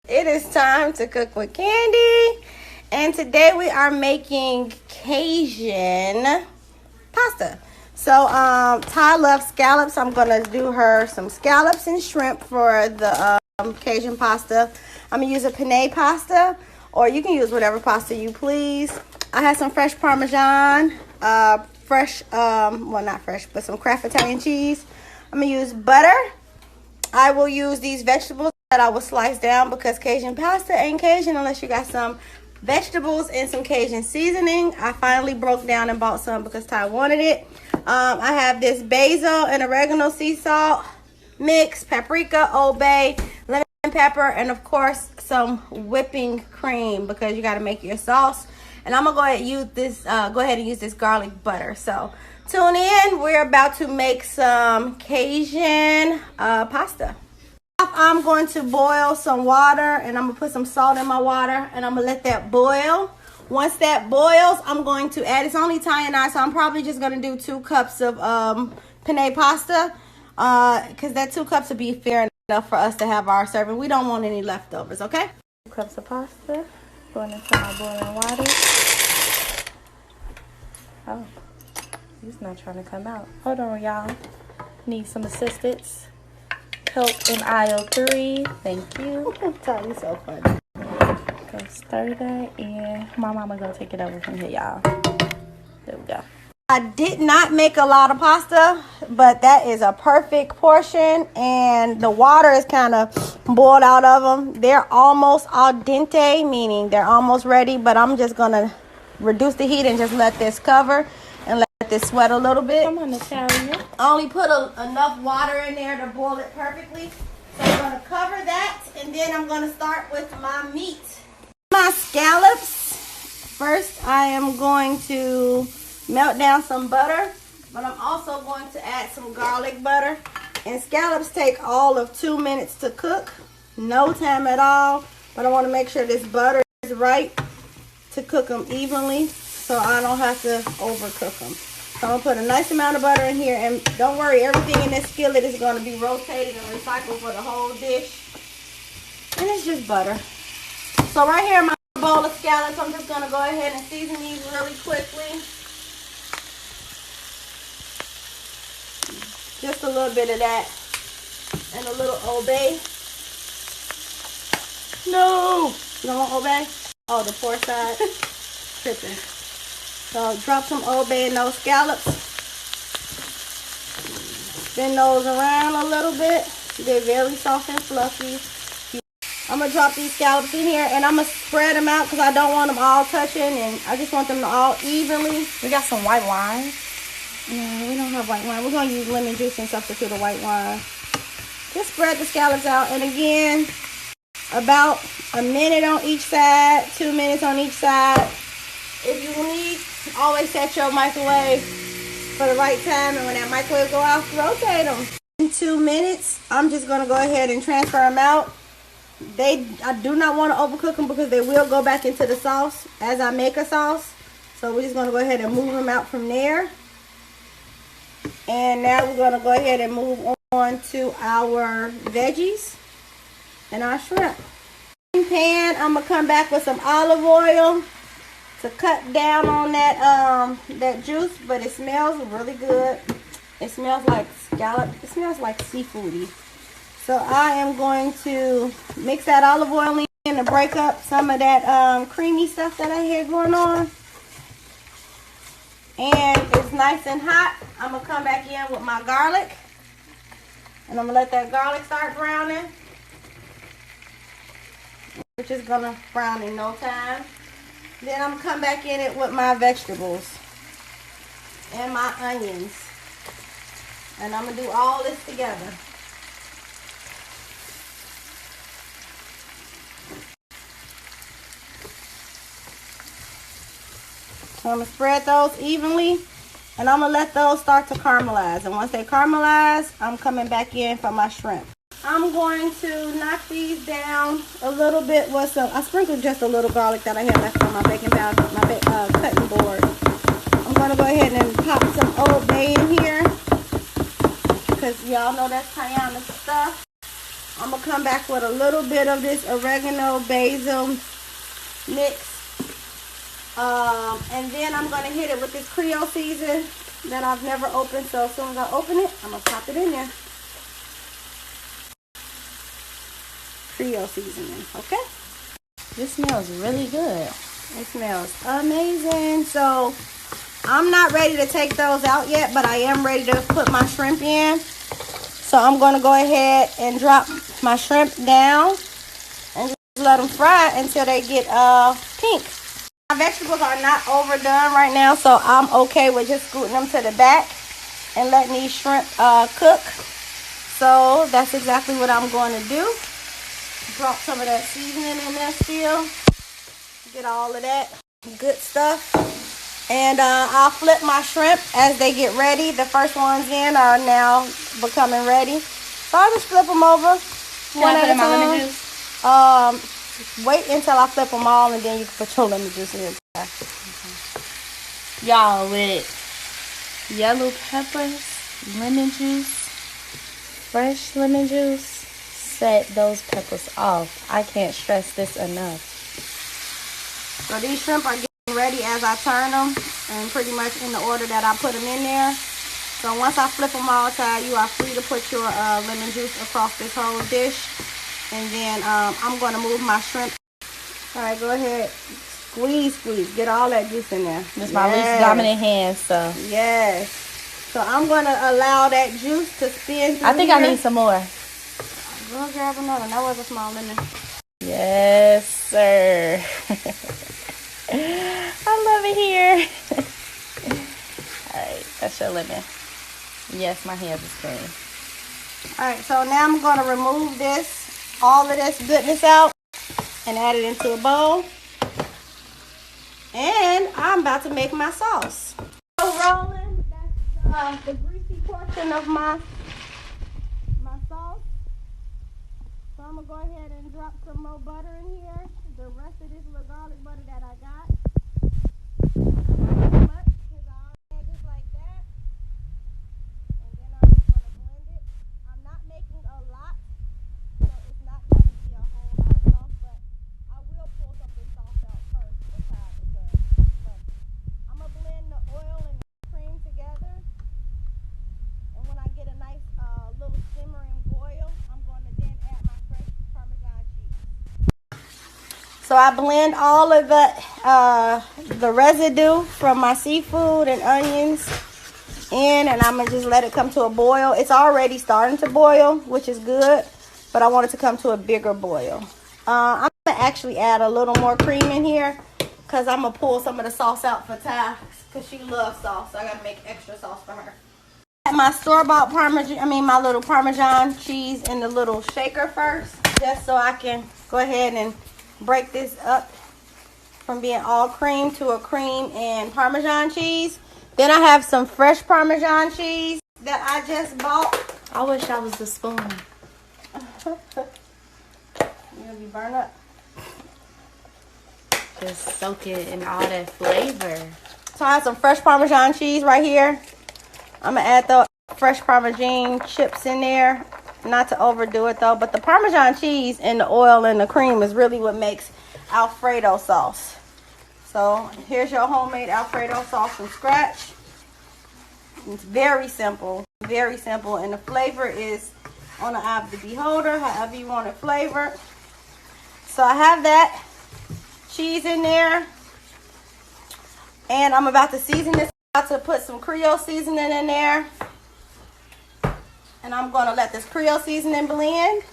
It is time to cook with Candy, and today we are making Cajun pasta. So Ty loves scallops. I'm gonna do her some scallops and shrimp for the Cajun pasta. I'm gonna use a penne pasta, or you can use whatever pasta you please. I had some fresh Parmesan, well, not fresh, but some Kraft Italian cheese. I'm gonna use butter. I will use these vegetables that I will slice down because Cajun pasta ain't Cajun unless you got some vegetables and some Cajun seasoning. I finally broke down and bought some because Ty wanted it. I have this basil and oregano sea salt mix, paprika, Old Bay, lemon pepper, and of course some whipping cream because you got to make your sauce. And I'm gonna go ahead and use this garlic butter. So tune in. We're about to make some Cajun pasta. I'm going to boil some water, and I'm gonna put some salt in my water, and I'm gonna let that boil. Once that boils, I'm going to add, it's only Ty and I, so I'm probably just gonna do 2 cups of penne pasta, because that 2 cups would be fair enough for us to have our serving. We don't want any leftovers, okay? 2 cups of pasta going into my boiling water. Oh, he's not trying to come out. Hold on, y'all. Need some assistance. Help in aisle 3. Thank you. Ty, you so funny. Go stir that, and my mama gonna take it over from here, y'all. There we go. I did not make a lot of pasta, but that is a perfect portion, and the water is kind of boiled out of them. They're almost al dente, meaning they're almost ready, but I'm just gonna reduce the heat and just let this cover and let this sweat a little bit. Come on, Natalia. I only put enough water in there to boil it perfectly. So I'm gonna cover that, and then I'm gonna start with my meat. My scallops. First, I am going to melt down some butter, but I'm also going to add some garlic butter. And scallops take all of 2 minutes to cook. No time at all, but I want to make sure this butter is right to cook them evenly so I don't have to overcook them. So I'm going to put a nice amount of butter in here, and don't worry, everything in this skillet is going to be rotated and recycled for the whole dish. And it's just butter. So right here in my bowl of scallops, I'm just going to go ahead and season these really quickly. Just a little bit of that and a little Old Bay. No! You don't want Old Bay? Oh, the poor side. Tripping. So drop some Old Bay in those scallops. Spin those around a little bit. They're very soft and fluffy. I'm going to drop these scallops in here, and I'm going to spread them out because I don't want them all touching, and I just want them to all evenly. We got some white wine. No, we don't have white wine. We're going to use lemon juice and substitute a white wine. Just spread the scallops out, and again, about a minute on each side, 2 minutes on each side. If you need, always set your microwave for the right time, and when that microwave go off, rotate them. In 2 minutes, I'm just going to go ahead and transfer them out. I do not want to overcook them because they will go back into the sauce as I make a sauce. So we're just going to go ahead and move them out from there. And now we're going to go ahead and move on to our veggies and our shrimp. Pan, I'm going to come back with some olive oil to cut down on that juice, but it smells really good. It smells like scallop. It smells like seafoody. So I am going to mix that olive oil in to break up some of that creamy stuff that I had going on. And it's nice and hot. I'm going to come back in with my garlic. And I'm going to let that garlic start browning. Which is going to brown in no time. Then I'm going to come back in it with my vegetables. And my onions. And I'm going to do all this together. So I'm going to spread those evenly, and I'm going to let those start to caramelize. And once they caramelize, I'm coming back in for my shrimp. I'm going to knock these down a little bit with some, I sprinkled just a little garlic that I had left on my baking powder, my cutting board. I'm going to go ahead and pop some Old Bay in here, because y'all know that's Tiana's stuff. I'm going to come back with a little bit of this oregano basil mix. And then I'm going to hit it with this Creole season that I've never opened. So as soon as I open it, I'm going to pop it in there. Creole seasoning, okay? This smells really good. It smells amazing. So I'm not ready to take those out yet, but I am ready to put my shrimp in. So I'm going to go ahead and drop my shrimp down and just let them fry until they get pink. My vegetables are not overdone right now, so I'm okay with just scooting them to the back and letting these shrimp cook. So that's exactly what I'm going to do. Drop some of that seasoning in there still. Get all of that good stuff. And I'll flip my shrimp as they get ready. The first ones in are now becoming ready. So I'll just flip them over one at a time. Wait until I flip them all, and then you can put your lemon juice in. Y'all, with yellow peppers, lemon juice, fresh lemon juice, set those peppers off. I can't stress this enough. So these shrimp are getting ready as I turn them, and pretty much in the order that I put them in there. So once I flip them all to you are free to put your lemon juice across this whole dish. And then I'm going to move my shrimp. All right, go ahead. Squeeze. Get all that juice in there. This is my least dominant hand, so. Yes. So I'm going to allow that juice to spin through I think here. I need some more. Go grab another. That was a small lemon. Yes, sir. I love it here. All right, that's your lemon. Yes, my hands is clean. All right, so now I'm going to remove all of this goodness out and add it into a bowl. And I'm about to make my sauce. So rolling, that's the greasy portion of my sauce. So I'm going to go ahead and drop some more butter in here. The rest of this little garlic butter that I got. Not too much, because I already just like that. And then I'm just going to blend it. I'm not making a lot, so it's not going to be a whole lot of sauce, but I will pull some of this sauce out first because look, I'm going to blend the oil and the cream together. And when I get a nice little simmering boil, I'm going to then add my fresh Parmesan cheese. So I blend all of the residue from my seafood and onions in, and I'm gonna just let it come to a boil. It's already starting to boil, which is good, but I want it to come to a bigger boil. I'm gonna actually add a little more cream in here because I'm gonna pull some of the sauce out for Ty because she loves sauce, so I gotta make extra sauce for her. My store-bought my little Parmesan cheese in the little shaker first, just so I can go ahead and break this up from being all cream to a cream and Parmesan cheese. Then I have some fresh Parmesan cheese that I just bought. I wish I was the spoon. You'll be burned up. Just soak it in all that flavor. So I have some fresh Parmesan cheese right here. I'm going to add the fresh Parmesan chips in there. Not to overdo it though, but the Parmesan cheese and the oil and the cream is really what makes Alfredo sauce. So here's your homemade Alfredo sauce from scratch. It's very simple, and the flavor is on the eye of the beholder, however you want it flavored. So I have that cheese in there, and I'm about to season this. I'm about to put some Creole seasoning in there. And I'm going to let this Creole seasoning blend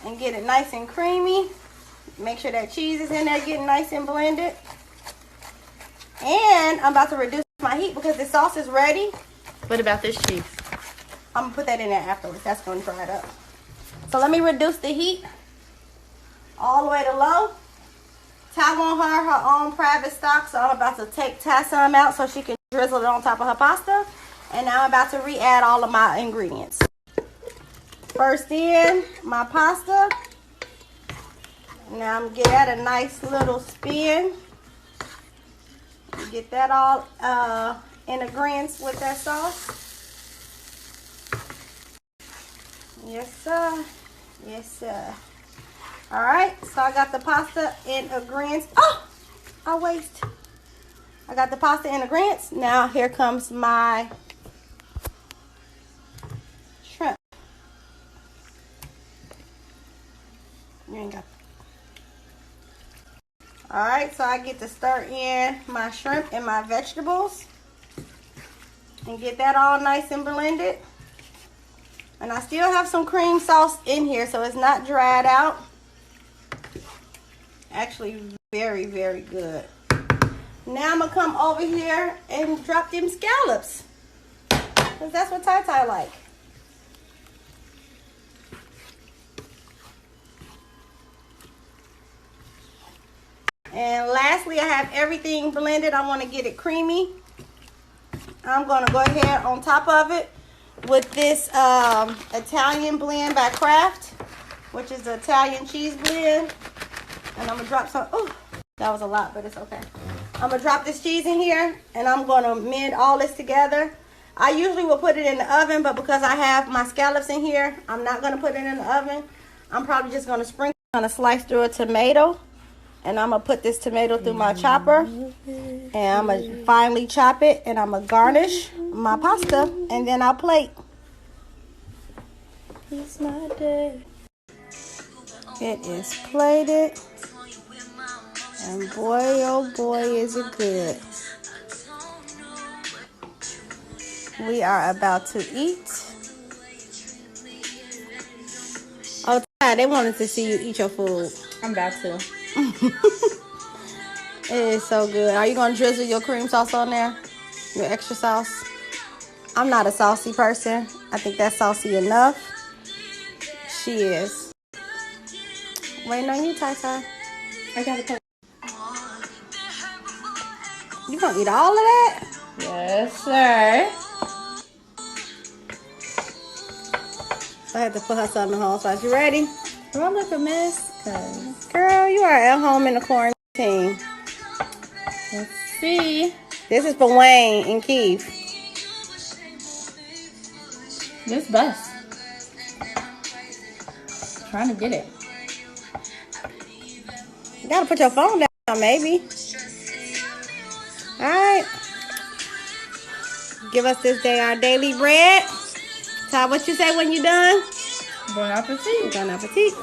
and get it nice and creamy. Make sure that cheese is in there getting nice and blended. And I'm about to reduce my heat because the sauce is ready. What about this cheese? I'm going to put that in there afterwards. That's going to dry it up. So let me reduce the heat all the way to low. Ty want her own private stock, so I'm about to take Ty some out so she can drizzle it on top of her pasta. And now I'm about to re-add all of my ingredients. First in, my pasta. Now I'm going to get a nice little spin. Get that all in agreement with that sauce. Yes, sir. Yes, sir. All right, so I got the pasta in agreement. Oh, I waste. I got the pasta in agreement. Now here comes my shrimp. You ain't got. All right, so I get to stir in my shrimp and my vegetables and get that all nice and blended. And I still have some cream sauce in here, so it's not dried out. Actually, very, very good. Now I'm gonna come over here and drop them scallops, because that's what Ty like. And lastly, I have everything blended. I want to get it creamy. I'm gonna go ahead on top of it with this Italian blend by Kraft, which is the Italian cheese blend. And I'm gonna drop some. Oh, that was a lot, but it's okay. I'm gonna drop this cheese in here, and I'm gonna mend all this together. I usually will put it in the oven, but because I have my scallops in here, I'm not gonna put it in the oven. I'm probably just gonna sprinkle. I'm gonna slice through a tomato, and I'm gonna put this tomato through my chopper, and I'm gonna finely chop it, and I'm gonna garnish my pasta, and then I'll plate. It's not dead. It is plated. And boy, oh boy, is it good. We are about to eat. Oh, Ty, they wanted to see you eat your food. I'm about to. It is so good. Are you going to drizzle your cream sauce on there? Your extra sauce? I'm not a saucy person. I think that's saucy enough. She is. Waiting on you, Ty. I got to. You gonna eat all of that? Yes, sir. I had to put her something in the home sauce. You ready? Do I look a mess? Cause Girl, you are at home in the quarantine. let's see. This is for Wayne and Keith. This best. Trying to get it. You gotta put your phone down, maybe. Alright. Give us this day our daily bread. Ty, what you say when you done? Bon appetit. Bon appetit.